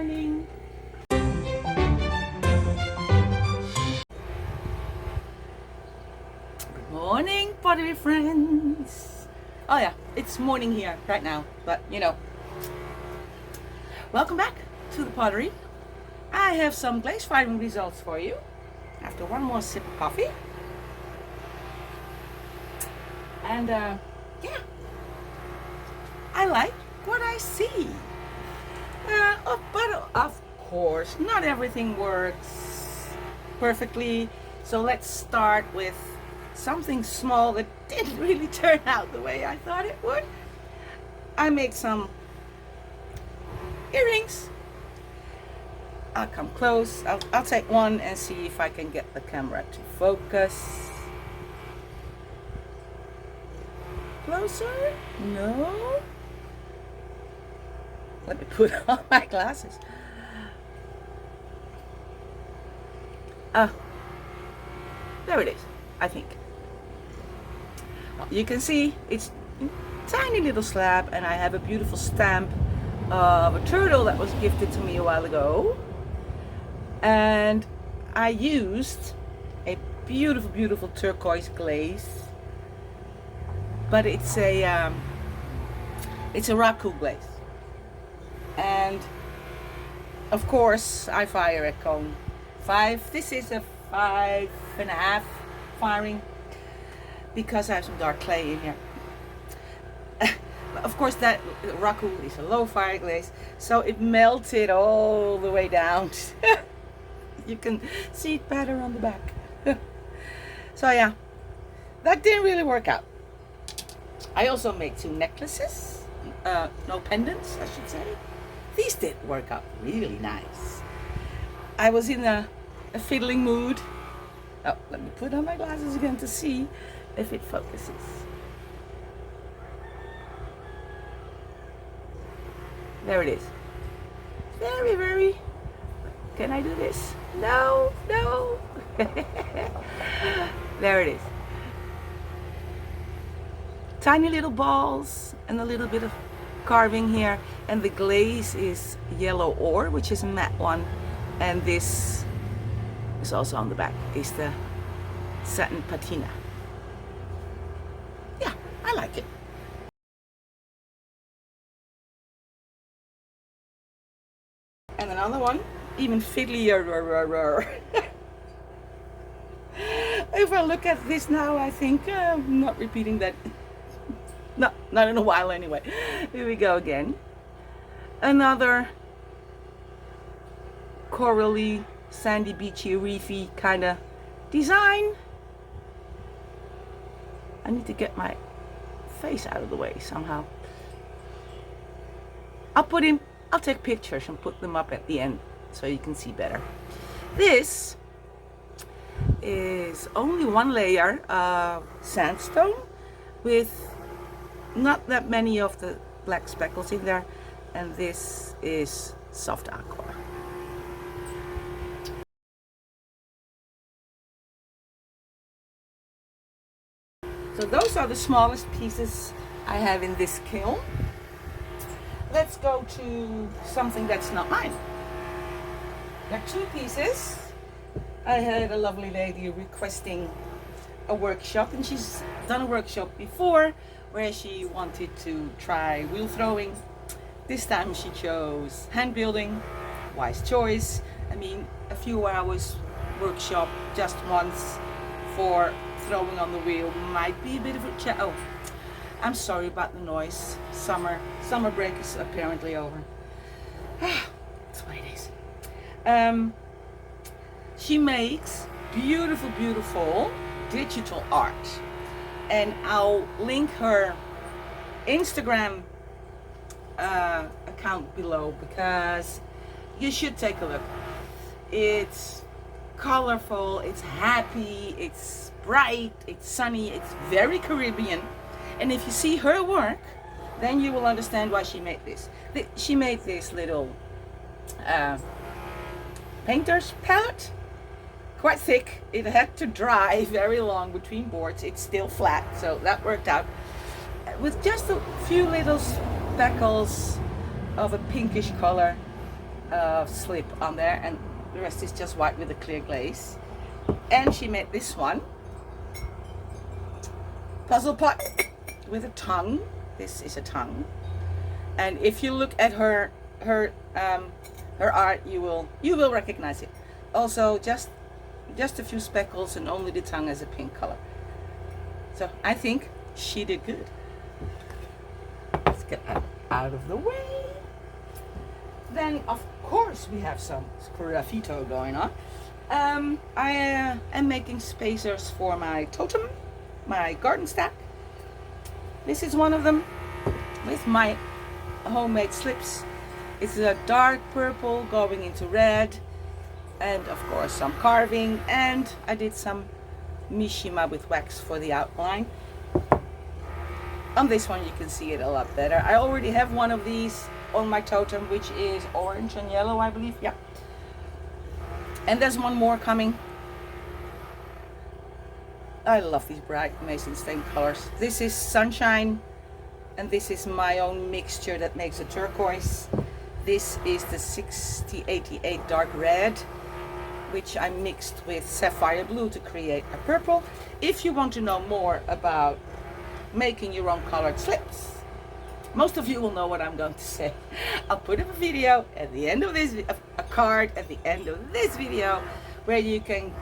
morning. Good morning, pottery friends. Oh yeah, it's morning here right now, but you know. Welcome back to the pottery. I have some glaze firing results for you after one more sip of coffee. And yeah, I like what I see. But of course, not everything works perfectly. So let's start with something small that didn't really turn out the way I thought it would. I made some earrings. I'll come close. I'll take one and see if I can get the camera to focus. Closer? No. Let me put on my glasses. There it is, I think. You can see it's a tiny little slab, and I have a beautiful stamp of a turtle that was gifted to me a while ago. And I used a beautiful, beautiful turquoise glaze, but it's a raku glaze. And of course I fire a cone 5. This is a 5.5 firing because I have some dark clay in here. Of course that raku is a low fire glaze, so it melted all the way down. You can see it better on the back. So yeah, that didn't really work out. I also made 2 necklaces, no pendants I should say. These did work out really nice. I was in a fiddling mood. Oh, let me put on my glasses again to see if it focuses. There it is. Very, very. Can I do this? No, no. There it is. Tiny little balls and a little bit of carving here, and the glaze is yellow ore, which is a matte one, and this is also on the back, is the satin patina. Yeah, I like it. And another one, even fiddlier. If I look at this now, I think I'm not repeating that. No, not in a while anyway. Here we go again. Another corally, sandy, beachy, reefy kind of design. I need to get my face out of the way somehow. I'll take pictures and put them up at the end so you can see better. This is only 1 layer of sandstone with not that many of the black speckles in there, and this is soft aqua. So those are the smallest pieces I have in this kiln. Let's go to something that's not mine. There are 2 pieces. I had a lovely lady requesting a workshop, and she's done a workshop before where she wanted to try wheel throwing. This time she chose hand building. Wise choice. I mean, a few hours workshop just once for throwing on the wheel might be a bit of a oh, I'm sorry about the noise. Summer break is apparently over. That's what it is. She makes beautiful, beautiful digital art, and I'll link her Instagram account below because you should take a look. It's colorful, it's happy, it's bright, it's sunny, it's very Caribbean. And if you see her work, then you will understand why she made this. She made this little painter's palette, quite thick. It had to dry very long between boards. It's still flat, so that worked out. With just a few little speckles of a pinkish color. slip on there, and the rest is just white with a clear glaze. And she made this one puzzle pot with a tongue. This is a tongue, and if you look at her art, you will recognize it. Also, just a few speckles and only the tongue as a pink color. So I think she did good. Let's get out of the way. Then of course we have some sgraffito going on. I am making spacers for my totem, my garden stack. This is one of them with my homemade slips. It's a dark purple going into red, and of course some carving, and I did some mishima with wax for the outline. On this one you can see it a lot better. I already have one of these on my totem, which is orange and yellow, I believe. Yeah. And there's one more coming. I love these bright mason stain colors. This is sunshine, and this is my own mixture that makes a turquoise. This is the 6088 dark red, which I mixed with sapphire blue to create a purple. If you want to know more about making your own colored slips, most of you will know what I'm going to say. I'll put up a video at the end of this, a card at the end of this video, where you can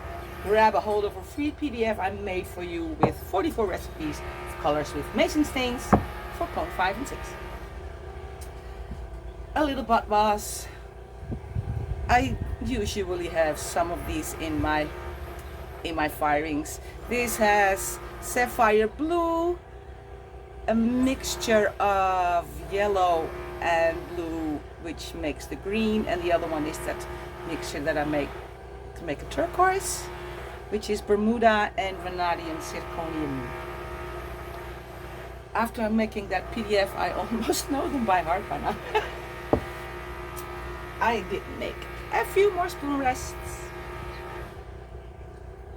grab a hold of a free PDF I made for you with 44 recipes of colors with mason stains for cone 5 and 6. A little butt vase. I usually have some of these in my firings. This has sapphire blue, a mixture of yellow and blue, which makes the green, and the other one is that mixture that I make to make a turquoise, which is Bermuda and vanadium zirconium. After I'm making that PDF, I almost know them by heart by now. I did make a few more spoon rests,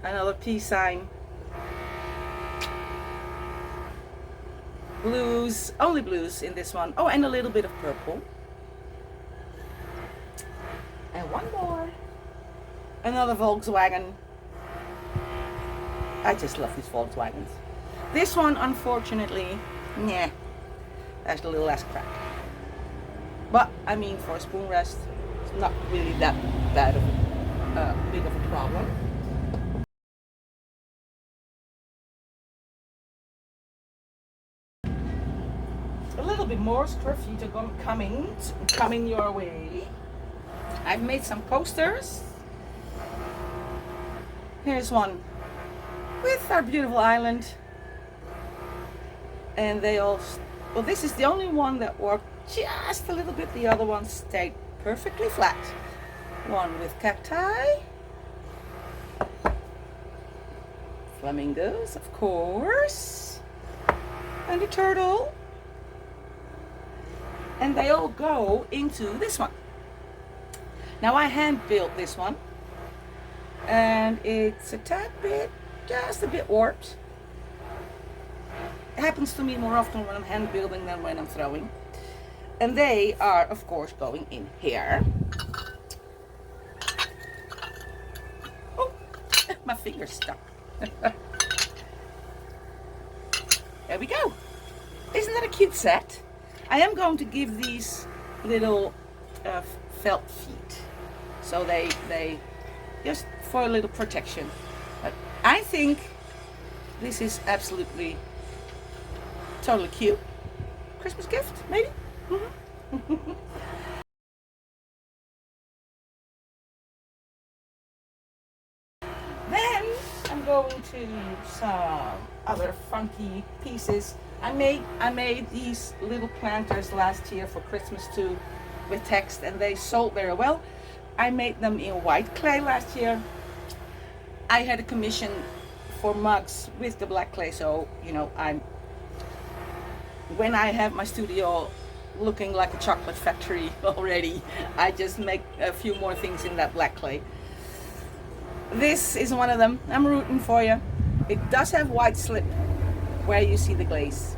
another peace sign, blues, only blues in this one. Oh, and a little bit of purple. And one more. Another Volkswagen. I just love these Volkswagens. This one, unfortunately, yeah, has a little less crack. But, I mean, for a spoon rest, it's not really that bad of big of a problem. A little bit more sgraffito coming your way. I've made some posters. Here's one with our beautiful island, and they all, well, this is the only one that worked just a little bit. The other one stayed perfectly flat. One with cacti, flamingos, of course, and a turtle, and they all go into this one. Now I hand built this one, and it's a tad bit, just a bit warped. It happens to me more often when I'm hand building than when I'm throwing. And they are, of course, going in here. Oh, my finger's stuck. There we go. Isn't that a cute set? I am going to give these little felt feet, so they just for a little protection. But I think this is absolutely totally cute. Christmas gift, maybe? Then I'm going to some other funky pieces. I made these little planters last year for Christmas too, with text, and they sold very well. I made them in white clay last year. I had a commission for mugs with the black clay, so you know, when I have my studio looking like a chocolate factory already, I just make a few more things in that black clay. This is one of them. I'm rooting for you. It does have white slip where you see the glaze,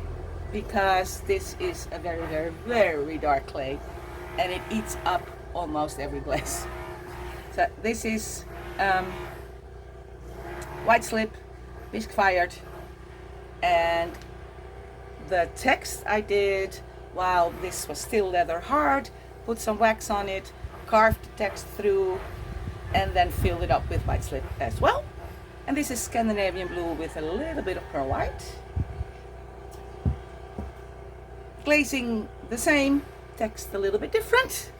because this is a very, very, very dark clay, and it eats up almost every glaze. So this is white slip, bisque fired, and the text I did while this was still leather hard, put some wax on it, carved the text through, and then filled it up with white slip as well. And this is Scandinavian blue with a little bit of pearl white. Glazing the same, text a little bit different.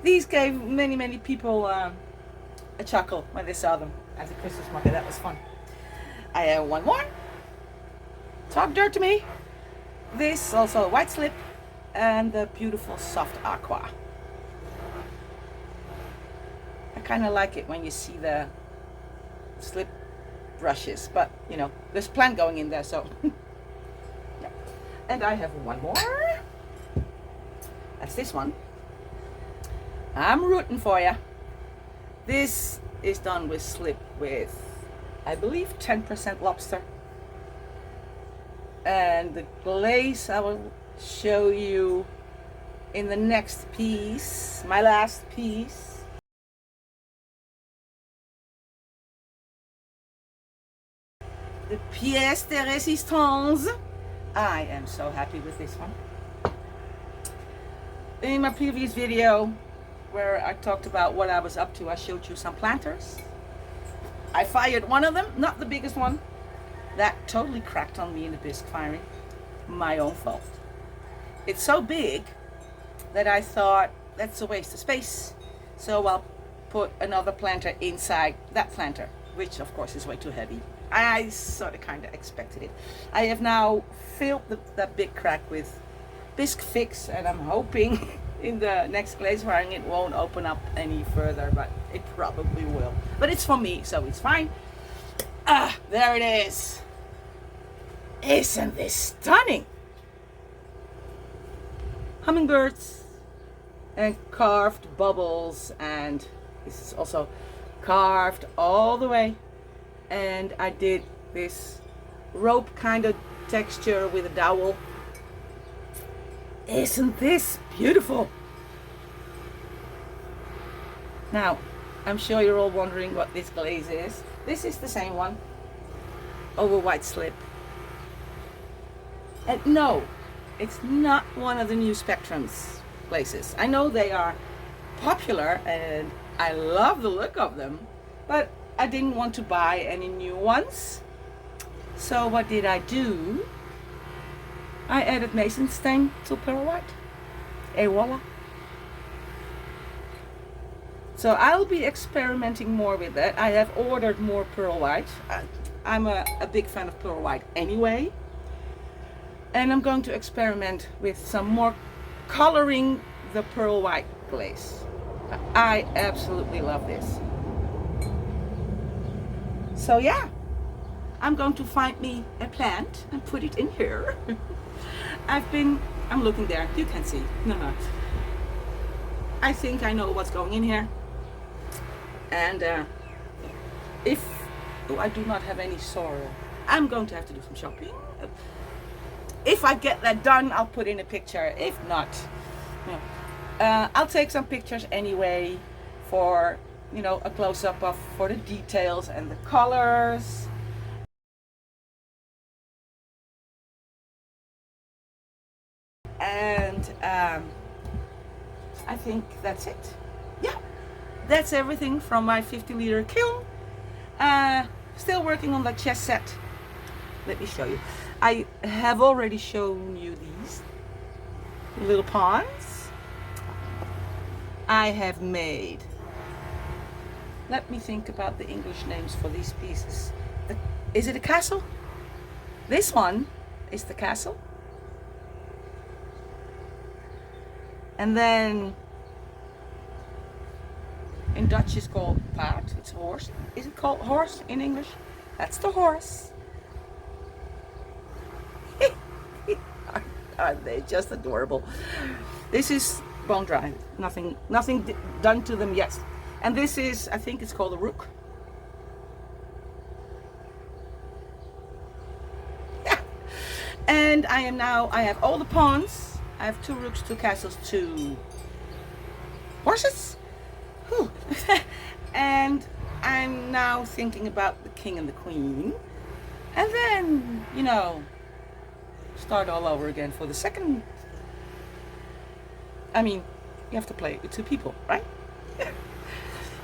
These gave many people a chuckle when they saw them at the Christmas market. That was fun. I have one more. Talk dirt to me. This also a white slip and the beautiful soft aqua. I kind of like it when you see the slip brushes, but you know, there's plant going in there, so. Yeah. And I have one more. That's this one. I'm rooting for you. This is done with slip with, I believe, 10% lobster. And the glaze I will show you in the next piece, my last piece. The pièce de résistance. I am so happy with this one. In my previous video where I talked about what I was up to, I showed you some planters. I fired one of them, not the biggest one. That totally cracked on me in the bisque firing. My own fault. It's so big that I thought that's a waste of space. So I'll put another planter inside that planter, which of course is way too heavy. I sort of kind of expected it. I have now filled that big crack with bisque fix, and I'm hoping in the next glaze firing it won't open up any further, but it probably will. But it's for me, so it's fine. Ah, there it is. Isn't this stunning? Hummingbirds and carved bubbles, and this is also carved all the way. And I did this rope kind of texture with a dowel. Isn't this beautiful? Now, I'm sure you're all wondering what this glaze is. This is the same one over white slip. And no, it's not one of the new Spectrums glazes. I know they are popular and I love the look of them, but I didn't want to buy any new ones. So what did I do? I added mason stain to pearl white. Et voila. So I'll be experimenting more with that. I have ordered more pearl white. I'm a big fan of pearl white anyway. And I'm going to experiment with some more coloring the pearl white glaze. I absolutely love this. So yeah, I'm going to find me a plant and put it in here. I'm looking there, you can see. No. I think I know what's going in here. And I do not have any sorrel, I'm going to have to do some shopping. If I get that done, I'll put in a picture. If not, I'll take some pictures anyway for, a close-up of for the details and the colors. And I think that's it. Yeah, that's everything from my 50-liter kiln. Still working on that chest set. Let me show you. I have already shown you these little ponds. I have made, let me think about the English names for these pieces. Is it a castle? This one is the castle. And then in Dutch it's called paard, it's horse. Is it called horse in English? That's the horse. Aren't they just adorable? This is bone dry, nothing done to them yet. And this is, I think it's called a rook. And I have all the ponds. I have 2 rooks, 2 castles, 2 horses. Whew. And I'm now thinking about the king and the queen. And then, you know, start all over again for the second. I mean, you have to play with 2 people, right?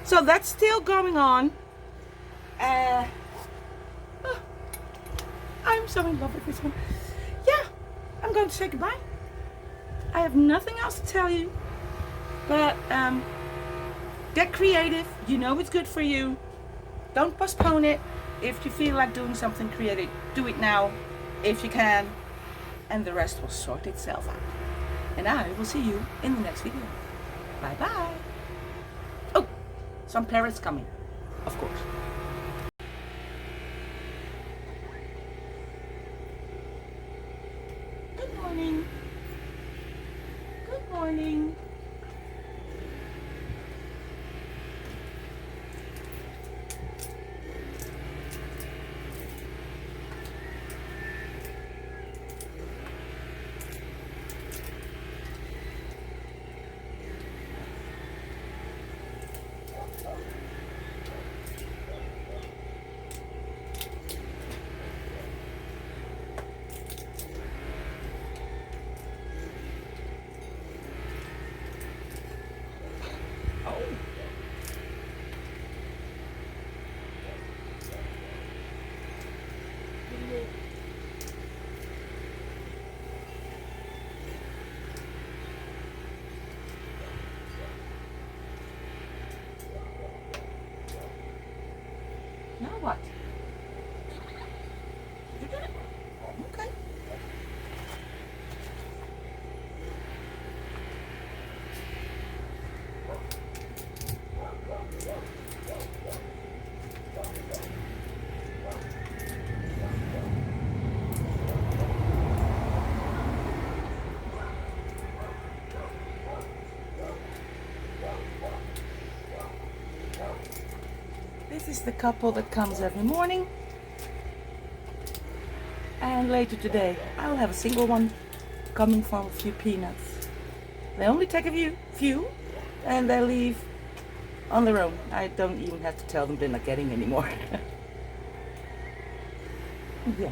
So that's still going on. I'm so in love with this one. Yeah, I'm going to say goodbye. I have nothing else to tell you, but get creative. You know it's good for you. Don't postpone it. If you feel like doing something creative, do it now, if you can, and the rest will sort itself out. And I will see you in the next video. Bye bye. Oh, some parrots coming, of course. Good morning. Good morning. Now what? You did it. Okay. This is the couple that comes every morning. And later today, I'll have a single one coming from a few peanuts. They only take a few, and they leave on their own. I don't even have to tell them they're not getting any more. Yeah.